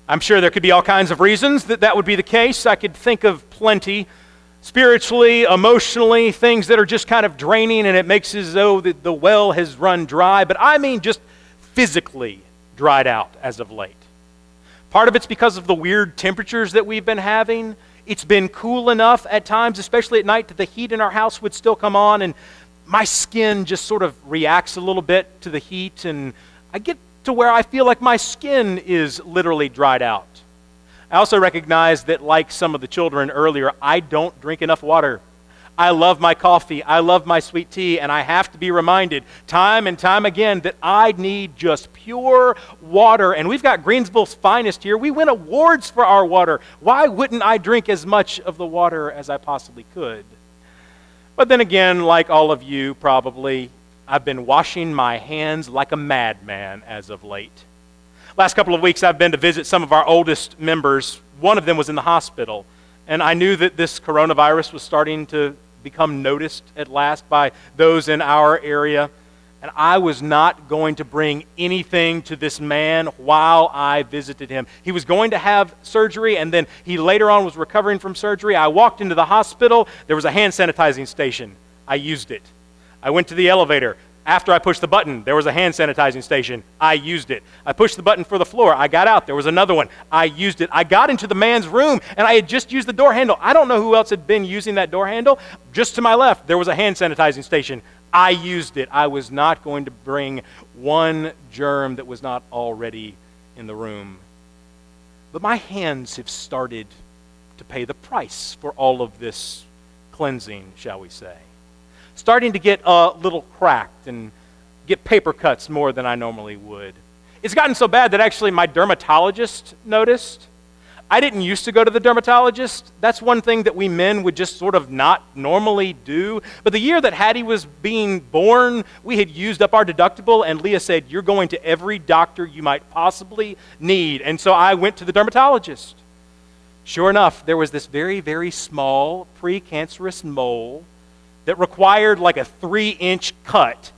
I'm sure there could be all kinds of reasons that would be the case. I could think of plenty. Spiritually, emotionally, things that are just kind of draining and it makes as though the well has run dry. But I mean just physically dried out as of late. Part of it's because of the weird temperatures that we've been having. It's been cool enough at times, especially at night, that the heat in our house would still come on, and my skin just sort of reacts a little bit to the heat, and I get to where I feel like my skin is literally dried out. I also recognize that, like some of the children earlier, I don't drink enough water. I love my coffee, I love my sweet tea, and I have to be reminded time and time again that I need just pure water. And we've got Greensville's finest here. We win awards for our water. Why wouldn't I drink as much of the water as I possibly could? But then again, like all of you probably, I've been washing my hands like a madman as of late. Last couple of weeks I've been to visit some of our oldest members. One of them was in the hospital. And I knew that this coronavirus was starting to become noticed at last by those in our area. And I was not going to bring anything to this man while I visited him. He was going to have surgery, and then he later on was recovering from surgery. I walked into the hospital. There was a hand sanitizing station. I used it. I went to the elevator. After I pushed the button, there was a hand sanitizing station. I used it. I pushed the button for the floor. I got out. There was another one. I used it. I got into the man's room, and I had just used the door handle. I don't know who else had been using that door handle. Just to my left, there was a hand sanitizing station. I used it. I was not going to bring one germ that was not already in the room. But my hands have started to pay the price for all of this cleansing, shall we say. Starting to get a little cracked and get paper cuts more than I normally would. It's gotten so bad that actually my dermatologist noticed. I didn't used to go to the dermatologist. That's one thing that we men would just sort of not normally do. But the year that Hattie was being born, we had used up our deductible, and Leah said, "You're going to every doctor you might possibly need." And so I went to the dermatologist. Sure enough, there was this very, very small precancerous mole that required like a 3-inch cut.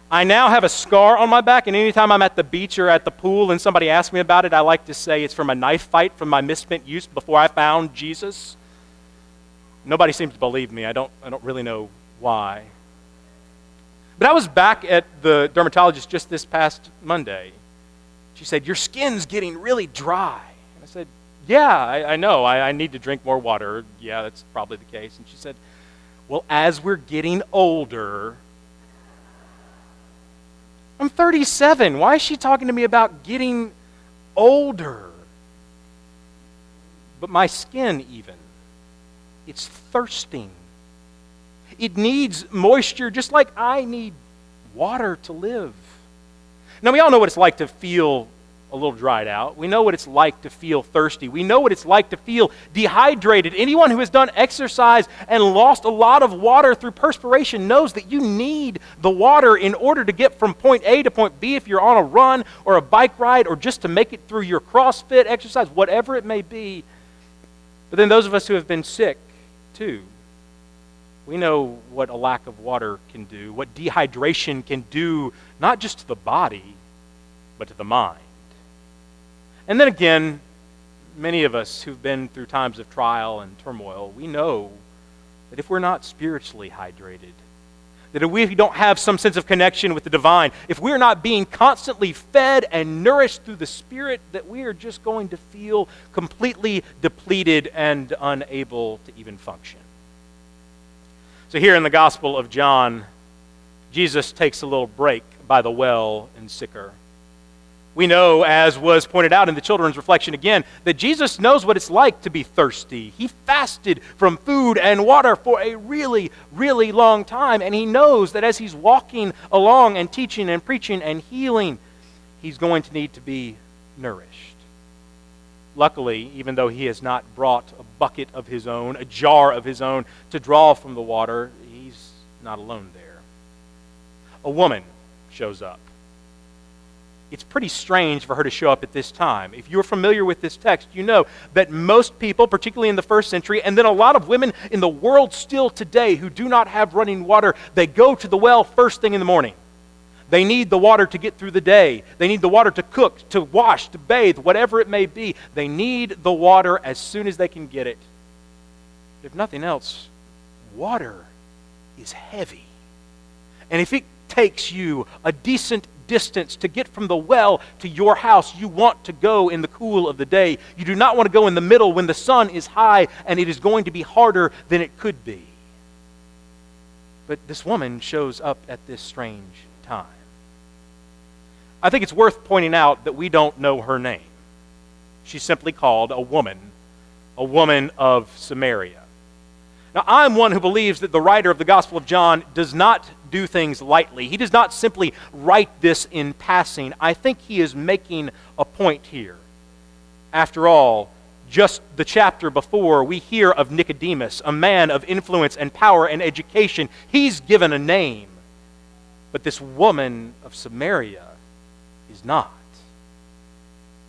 I now have a scar on my back, and anytime I'm at the beach or at the pool and somebody asks me about it, I like to say it's from a knife fight from my misspent youth before I found Jesus. Nobody seems to believe me. I don't really know why. But I was back at the dermatologist just this past Monday. She said, "Your skin's getting really dry." And I said, "Yeah, I know. I need to drink more water. Yeah, that's probably the case." And she said, "Well, as we're getting older..." I'm 37. Why is she talking to me about getting older? But my skin even, it's thirsting. It needs moisture just like I need water to live. Now, we all know what it's like to feel a little dried out. We know what it's like to feel thirsty. We know what it's like to feel dehydrated. Anyone who has done exercise and lost a lot of water through perspiration knows that you need the water in order to get from point A to point B if you're on a run or a bike ride or just to make it through your CrossFit exercise, whatever it may be. But then those of us who have been sick, too, we know what a lack of water can do, what dehydration can do, not just to the body, but to the mind. And then again, many of us who've been through times of trial and turmoil, we know that if we're not spiritually hydrated, that if we don't have some sense of connection with the divine, if we're not being constantly fed and nourished through the Spirit, that we are just going to feel completely depleted and unable to even function. So here in the Gospel of John, Jesus takes a little break by the well in Sychar. We know, as was pointed out in the children's reflection again, that Jesus knows what it's like to be thirsty. He fasted from food and water for a really, really long time, and he knows that as he's walking along and teaching and preaching and healing, he's going to need to be nourished. Luckily, even though he has not brought a bucket of his own, a jar of his own to draw from the water, he's not alone there. A woman shows up. It's pretty strange for her to show up at this time. If you're familiar with this text, you know that most people, particularly in the first century, and then a lot of women in the world still today who do not have running water, they go to the well first thing in the morning. They need the water to get through the day. They need the water to cook, to wash, to bathe, whatever it may be. They need the water as soon as they can get it. If nothing else, water is heavy. And if it takes you a decent distance to get from the well to your house, you want to go in the cool of the day. You do not want to go in the middle when the sun is high and it is going to be harder than it could be. But this woman shows up at this strange time. I think it's worth pointing out that we don't know her name. She's simply called a woman of Samaria. Now, I'm one who believes that the writer of the Gospel of John does not do things lightly. He does not simply write this in passing. I think he is making a point here. After all, just the chapter before, we hear of Nicodemus, a man of influence and power and education. He's given a name. But this woman of Samaria is not.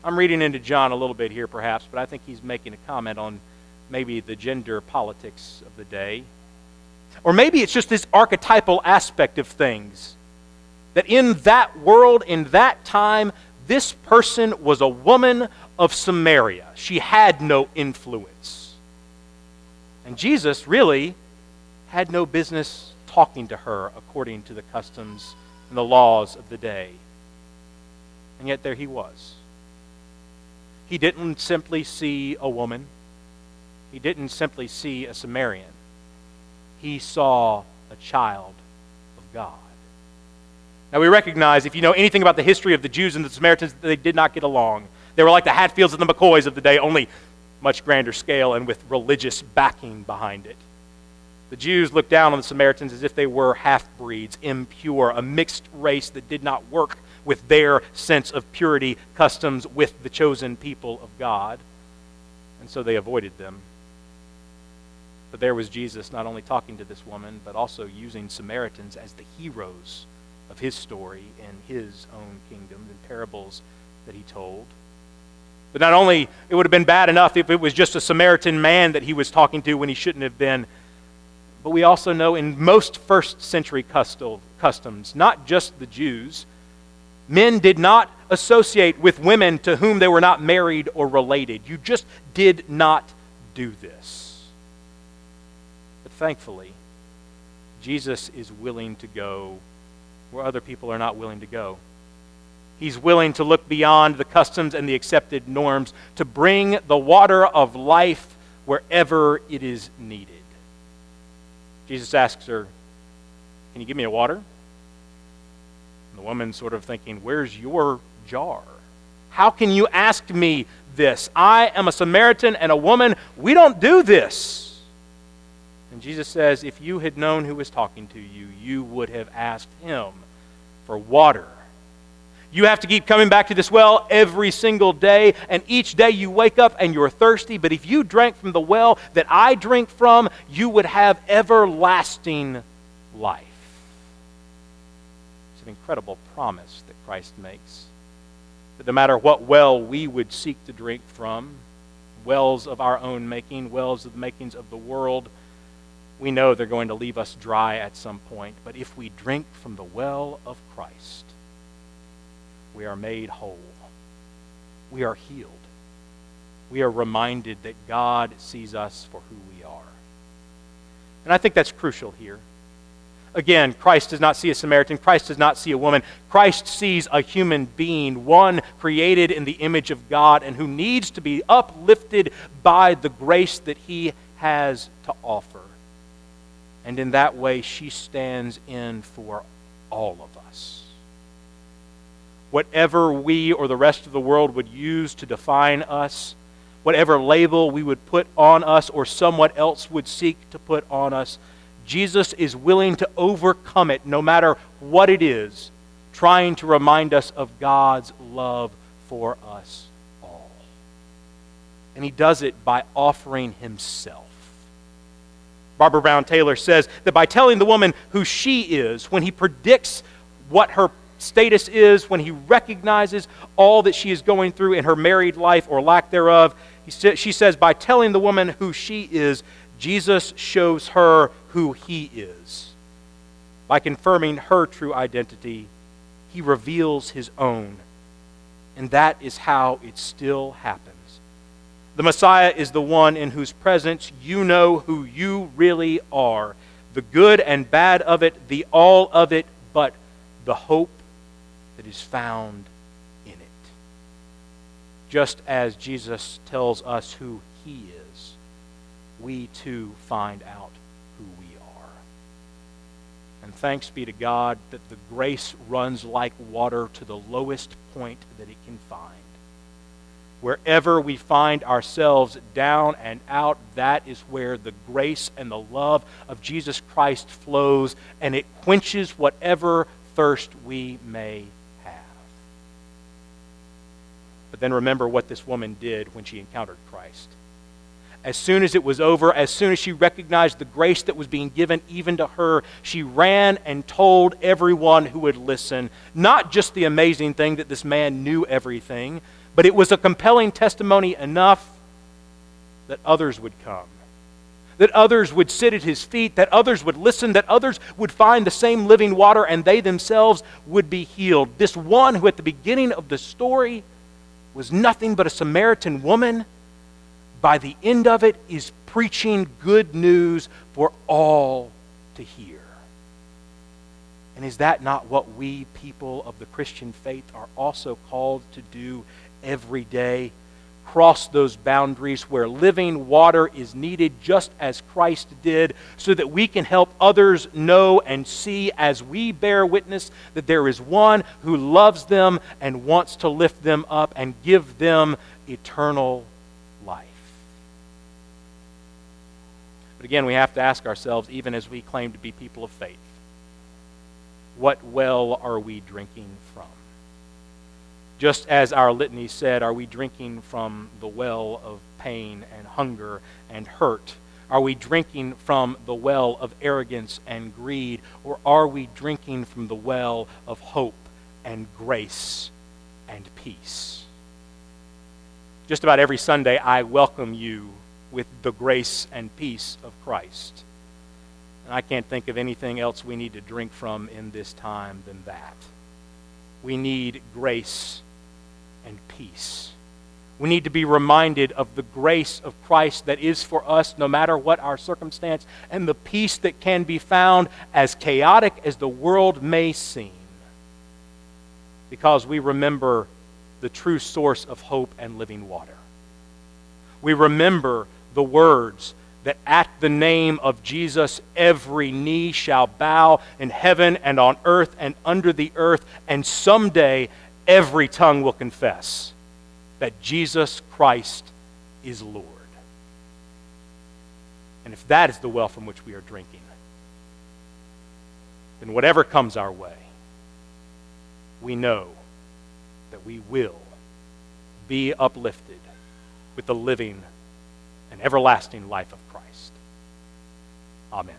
I'm reading into John a little bit here perhaps, but I think he's making a comment on maybe the gender politics of the day. Or maybe it's just this archetypal aspect of things. That in that world, in that time, this person was a woman of Samaria. She had no influence. And Jesus really had no business talking to her according to the customs and the laws of the day. And yet there he was. He didn't simply see a woman. He didn't simply see a Samaritan. He saw a child of God. Now we recognize, if you know anything about the history of the Jews and the Samaritans, that they did not get along. They were like the Hatfields and the McCoys of the day, only much grander scale and with religious backing behind it. The Jews looked down on the Samaritans as if they were half-breeds, impure, a mixed race that did not work with their sense of purity, customs with the chosen people of God. And so they avoided them. But there was Jesus not only talking to this woman, but also using Samaritans as the heroes of his story in his own kingdom, the parables that he told. But not only, it would have been bad enough if it was just a Samaritan man that he was talking to when he shouldn't have been, but we also know in most first century customs, not just the Jews, men did not associate with women to whom they were not married or related. You just did not do this. But thankfully, Jesus is willing to go where other people are not willing to go. He's willing to look beyond the customs and the accepted norms to bring the water of life wherever it is needed. Jesus asks her, "Can you give me a water?" And the woman sort of thinking, "Where's your jar? How can you ask me this? I am a Samaritan and a woman. We don't do this." And Jesus says, if you had known who was talking to you, you would have asked him for water. You have to keep coming back to this well every single day, and each day you wake up and you're thirsty, but if you drank from the well that I drink from, you would have everlasting life. It's an incredible promise that Christ makes, that no matter what well we would seek to drink from, wells of our own making, wells of the makings of the world, we know they're going to leave us dry at some point, but if we drink from the well of Christ, we are made whole. We are healed. We are reminded that God sees us for who we are. And I think that's crucial here. Again, Christ does not see a Samaritan. Christ does not see a woman. Christ sees a human being, one created in the image of God and who needs to be uplifted by the grace that he has to offer. And in that way, she stands in for all of us. Whatever we or the rest of the world would use to define us, whatever label we would put on us or someone else would seek to put on us, Jesus is willing to overcome it no matter what it is, trying to remind us of God's love for us all. And he does it by offering himself. Barbara Brown Taylor says that by telling the woman who she is, when he predicts what her status is, when he recognizes all that she is going through in her married life or lack thereof, she says, by telling the woman who she is, Jesus shows her who he is. By confirming her true identity, he reveals his own. And that is how it still happens. The Messiah is the one in whose presence you know who you really are. The good and bad of it, the all of it, but the hope that is found in it. Just as Jesus tells us who he is, we too find out who we are. And thanks be to God that the grace runs like water to the lowest point that it can find. Wherever we find ourselves down and out, that is where the grace and the love of Jesus Christ flows, and it quenches whatever thirst we may have. But then remember what this woman did when she encountered Christ. As soon as it was over, as soon as she recognized the grace that was being given even to her, she ran and told everyone who would listen, not just the amazing thing that this man knew everything, but it was a compelling testimony enough that others would come, that others would sit at his feet, that others would listen, that others would find the same living water, and they themselves would be healed. This one who at the beginning of the story was nothing but a Samaritan woman, by the end of it is preaching good news for all to hear. And is that not what we people of the Christian faith are also called to do every day? Cross those boundaries where living water is needed just as Christ did, so that we can help others know and see as we bear witness that there is one who loves them and wants to lift them up and give them eternal life. But again, we have to ask ourselves, even as we claim to be people of faith, what well are we drinking from? Just as our litany said, are we drinking from the well of pain and hunger and hurt? Are we drinking from the well of arrogance and greed? Or are we drinking from the well of hope and grace and peace? Just about every Sunday, I welcome you with the grace and peace of Christ. And I can't think of anything else we need to drink from in this time than that. We need grace and peace. We need to be reminded of the grace of Christ that is for us no matter what our circumstance, and the peace that can be found as chaotic as the world may seem, because we remember the true source of hope and living water. We remember the words that at the name of Jesus every knee shall bow in heaven and on earth and under the earth, and someday every tongue will confess that Jesus Christ is Lord. And if that is the well from which we are drinking, then whatever comes our way, we know that we will be uplifted with the living and everlasting life of Christ. Amen.